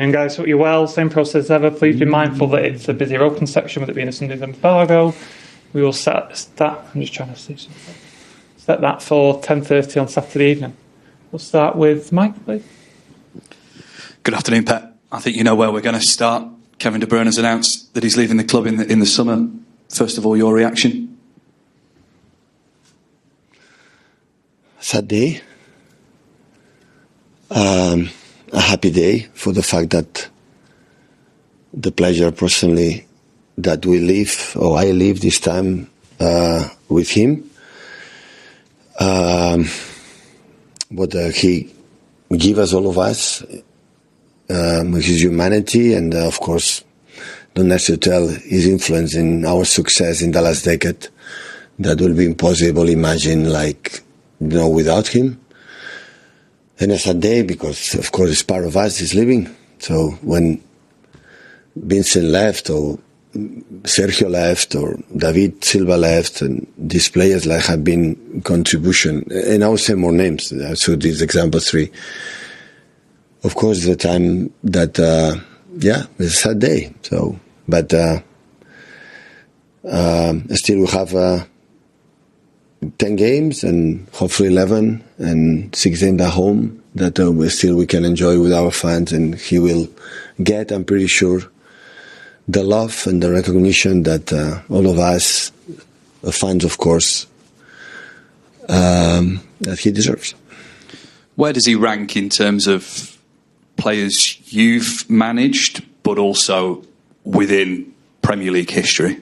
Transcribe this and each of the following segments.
afternoon, guys. Hope you're well. Same process as ever. Please be mindful that it's a busy open section with it being a Sunday's embargo. We will set that. I'm just trying to see something. Set that for 10:30 on Saturday evening. We'll start with Mike, please. Good afternoon, Pep. I think you know where we're going to start. Kevin De Bruyne has announced that he's leaving the club in the summer. First of all, your reaction? Sad day. A happy day for the fact that the pleasure personally that we live, or I live this time with him. What he gave us, all of us, his humanity, and of course, don't necessarily tell his influence in our success in the last decade. That will be impossible to imagine, without him. And a sad day because, of course, it's part of us, he's leaving. So when Vincent left, or Sergio left, or David Silva left, and these players have been contribution, and I will say more names, so these example 3. Of course, the time that, it's a sad day. So, but still we have 10 games and hopefully 11 and 6 games at home that we can enjoy with our fans, and he will get, I'm pretty sure, the love and the recognition that all of us, fans, of course, that he deserves. Where does he rank in terms of players you've managed, but also within Premier League history?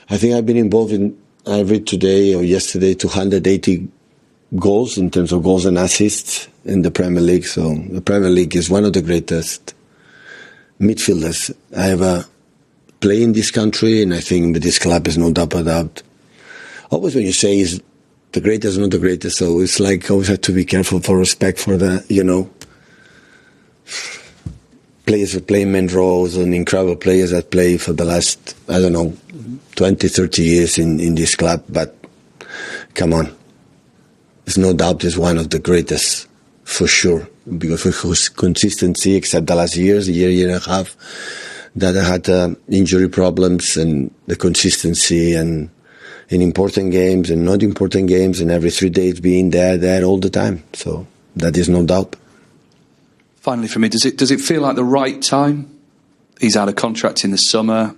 I think I've been involved in, I read today or yesterday, 280 goals in terms of goals and assists in the Premier League. So the Premier League is one of the greatest midfielders I ever played in this country, and I think that this club is no doubt about that. Always when you say is the greatest, not the greatest, so it's always have to be careful for respect for the, players who play main roles and incredible players that play for the last, 20, 30 years in this club. But come on, there's no doubt he's one of the greatest for sure, because of his consistency, except the last year and a half, that I had injury problems, and the consistency, and in important games and not important games, and every 3 days being there all the time. So that is no doubt. Finally, for me, does it feel like the right time? He's out of contract in the summer.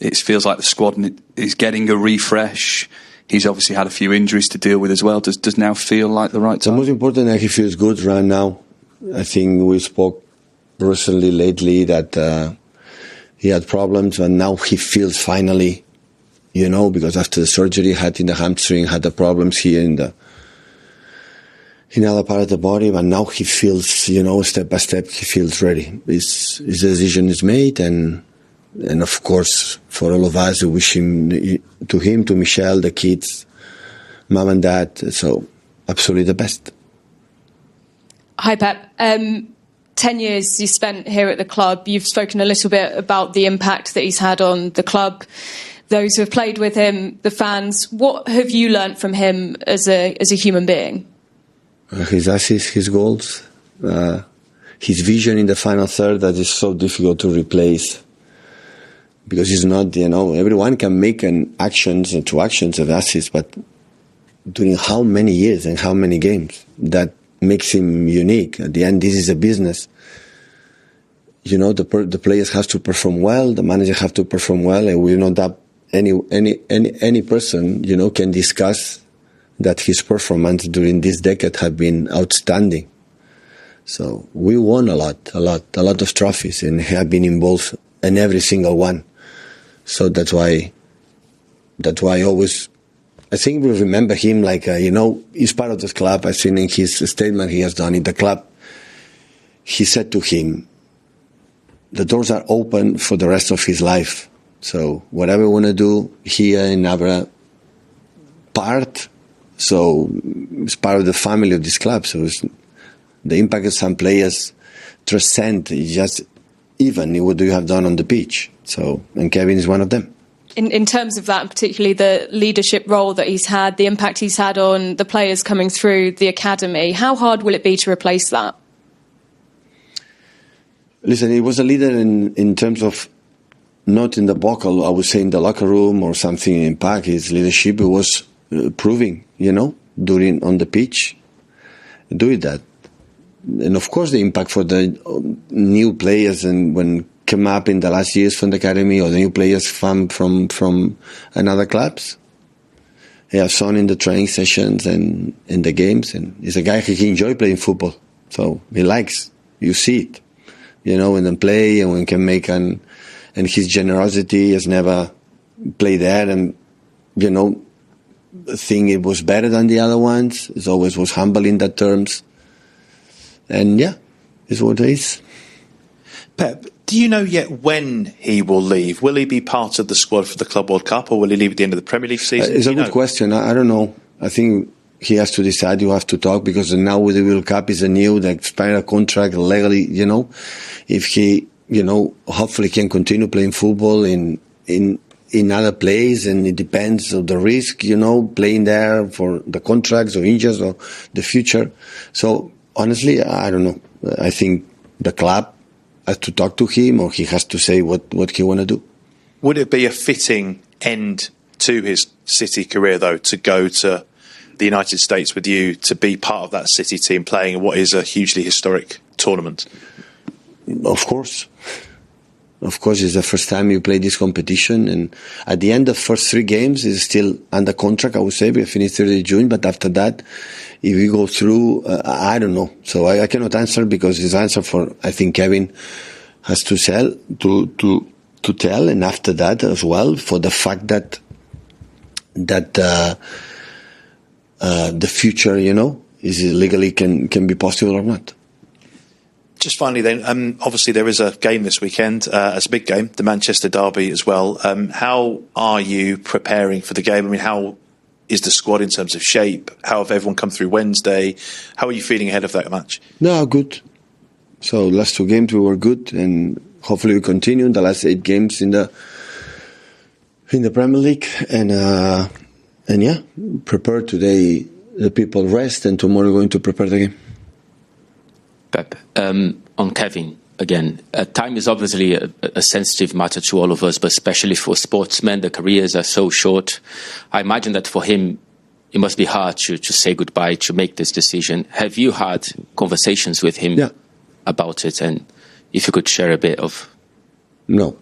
It feels like the squad is getting a refresh. He's obviously had a few injuries to deal with as well. Does now feel like the right time? The most important that he feels good right now. I think we spoke recently, lately, that he had problems, and now he feels finally, because after the surgery he had in the hamstring, had the problems here in other part of the body, but now he feels, step by step, he feels ready. His decision is made, and of course, for all of us, we wish him, to Michelle, the kids, mom and dad, so absolutely the best. Hi, Pep. 10 years you spent here at the club. You've spoken a little bit about the impact that he's had on the club, those who have played with him, the fans. What have you learnt from him as a human being? His assists, his goals, his vision in the final third that is so difficult to replace. Because he's not, everyone can make actions of assists, but during how many years and how many games, that makes him unique. At the end, this is a business. The players have to perform well, the manager have to perform well, and we know that any person, can discuss that his performance during this decade have been outstanding. So we won a lot of trophies, and have been involved in every single one. So that's why always, I think we remember him he's part of this club. I think in his statement he has done in the club, he said to him, the doors are open for the rest of his life. So whatever we want to do here in our part, so it's part of the family of this club. So the impact of some players transcend just even what you have done on the pitch. So, and Kevin is one of them. In terms of that, and particularly the leadership role that he's had, the impact he's had on the players coming through the academy, how hard will it be to replace that? Listen, he was a leader in terms of not in the vocal, I would say in the locker room or something in park. His leadership was proving, during on the pitch, doing that. And of course the impact for the new players and when came up in the last years from the academy or the new players from another clubs. He has shown in the training sessions and in the games, and he's a guy who enjoys playing football. So he likes, you see it, when they play and when can make and his generosity has never played there and, think it was better than the other ones. It always was humble in that terms. And yeah, it's what it is. Pep, do you know yet when he will leave? Will he be part of the squad for the Club World Cup, or will he leave at the end of the Premier League season? It's a good question. I don't know. I think he has to decide. You have to talk, because now with the World Cup is a new, the expired contract legally, if he, hopefully can continue playing football in other places, and it depends on the risk, playing there for the contracts or injuries or the future. So honestly, I don't know. I think the club has to talk to him, or he has to say what he want to do. Would it be a fitting end to his City career, though, to go to the United States with you, to be part of that City team playing in what is a hugely historic tournament? Of course. Of course, it's the first time you play this competition, and at the end of the first 3 games, he's still under contract, I would say. We finished 30 June, but after that, if we go through, I don't know. So I cannot answer, because his answer for, I think Kevin has to to tell, and after that as well, for the fact that the future, is legally can be possible or not. Just finally then, obviously there is a game this weekend, it's a big game, the Manchester Derby as well. How are you preparing for the game? I mean, how is the squad in terms of shape? How have everyone come through Wednesday? How are you feeling ahead of that match? No, good. So last 2 games we were good, and hopefully we continue in the last 8 games in the Premier League. And yeah, prepare today. The people rest, and tomorrow we're going to prepare the game. Pep, on Kevin again, time is obviously a sensitive matter to all of us, but especially for sportsmen, the careers are so short. I imagine that for him, it must be hard to say goodbye, to make this decision. Have you had conversations with him about it? And if you could share a bit of... No.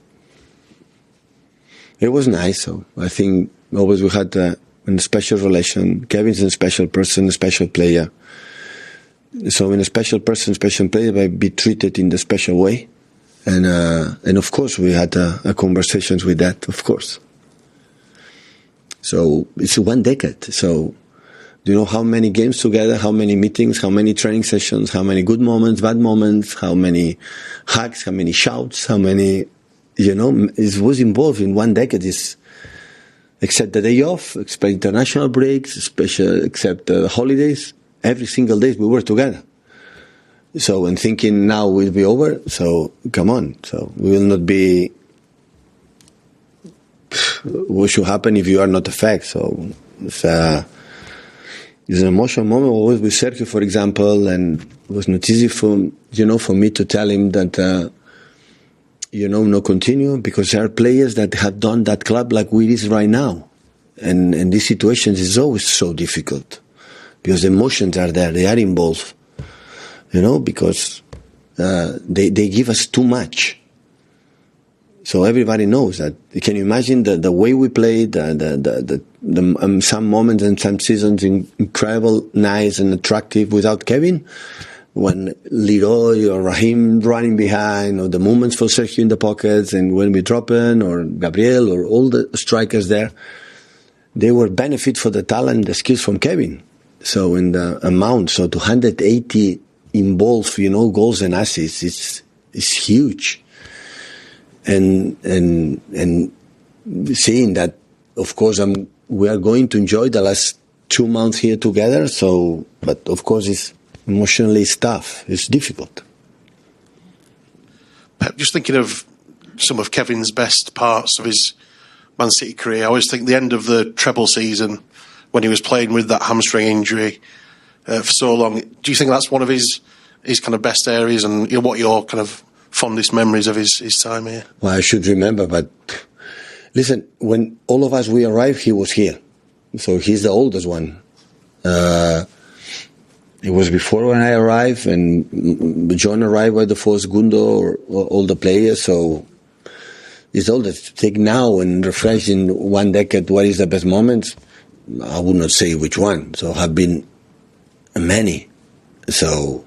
It was nice. So I think always we had a special relation. Kevin's a special person, a special player. So in a special person, special player, but be treated in the special way. And of course we had a conversations with that, of course. So it's 1 decade. So do you know how many games together, how many meetings, how many training sessions, how many good moments, bad moments, how many hugs, how many shouts, how many, it was involved in 1 decade. Except the day off, except international breaks, except the holidays. Every single day we were together. So when thinking now will be over, so come on. So we will not be... What should happen if you are not a fact? So it's an emotional moment. Always with Sergio, for example, and it was not easy for me to tell him that, no continue, because there are players that have done that club like we is right now. And these situations is always so difficult. Because emotions are there, they are involved, because they give us too much. So everybody knows that. Can you imagine the way we played, some moments and some seasons incredible, nice and attractive without Kevin? When Leroy or Raheem running behind, or the moments for Sergio in the pockets, and when we drop in, or Gabriel, or all the strikers there, they were benefit for the talent, the skills from Kevin. So in the amount, so 280 involved, goals and assists, it's huge. And seeing that, of course, we are going to enjoy the last 2 months here together. So, but of course, it's emotionally tough. It's difficult. Pep, just thinking of some of Kevin's best parts of his Man City career, I always think the end of the treble season, when he was playing with that hamstring injury for so long. Do you think that's one of his kind of best areas, and what your kind of fondest memories of his time here? Well, I should remember, but listen, when all of us we arrived, he was here. So he's the oldest one. It was before when I arrived, and John arrived by the first Gundo or all the players. So it's oldest. To take now and refresh in 1 decade what is the best moments, I would not say which one. So have been many. So,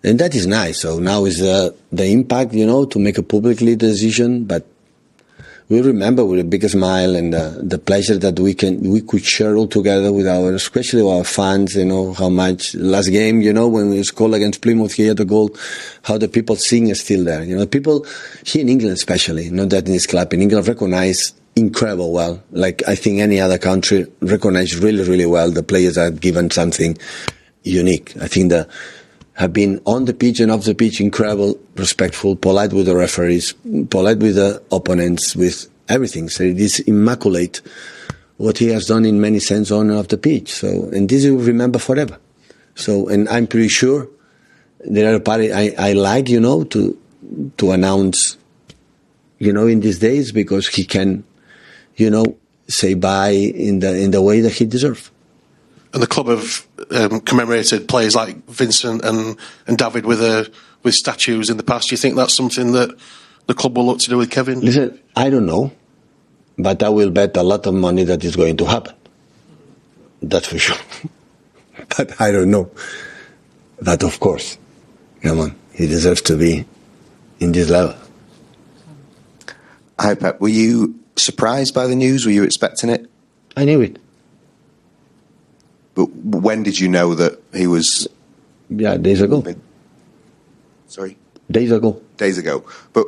and that is nice. So now is the impact, to make a publicly decision, but we remember with a big smile and the pleasure that we could share all together with especially our fans, how much last game, when we scored against Plymouth, he had a goal, how the people sing is still there. People here in England especially, not that in this club, in England recognize incredible well. Like I think any other country recognize really, really well the players that have given something unique. I think that have been on the pitch and off the pitch incredible, respectful, polite with the referees, polite with the opponents, with everything. So it is immaculate what he has done in many sense on and off the pitch. So, and this you remember forever. So, and I'm pretty sure there are parties I like, to announce, in these days because he can, say bye in the way that he deserves. And the club have commemorated players like Vincent and David with statues in the past. Do you think that's something that the club will look to do with Kevin? Listen, I don't know, but I will bet a lot of money that is going to happen. That's for sure. But I don't know. But of course, come on, he deserves to be in this level. Hi, Pep. Were you surprised by the news? Were you expecting it? I knew it. But when did you know that he was... Yeah, days ago. Sorry? Days ago. Days ago. But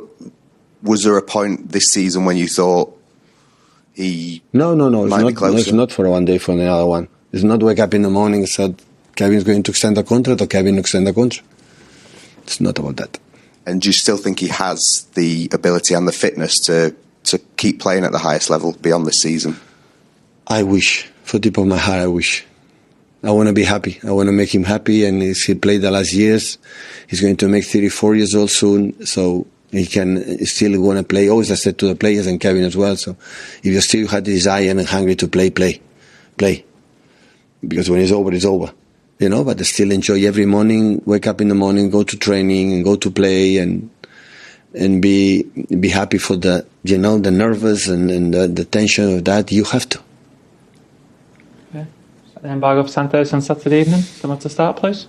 was there a point this season when you thought he No. might be closer? It's not for one day for another one. It's not wake up in the morning and said, Kevin's going to extend the contract or Kevin extend the contract. It's not about that. And do you still think he has the ability and the fitness to keep playing at the highest level beyond this season? I wish. For the tip of my heart, I wish. I want to be happy. I want to make him happy. And if he played the last years, he's going to make 34 years old soon. So he can still want to play. Always I said to the players and Kevin as well. So if you still had the desire and hungry to play. Because when it's over, it's over. But still enjoy every morning, wake up in the morning, go to training and go to play and be happy for the nervous and the tension of that. You have to. The embargo for 10:30 on Saturday evening. Someone to start, please.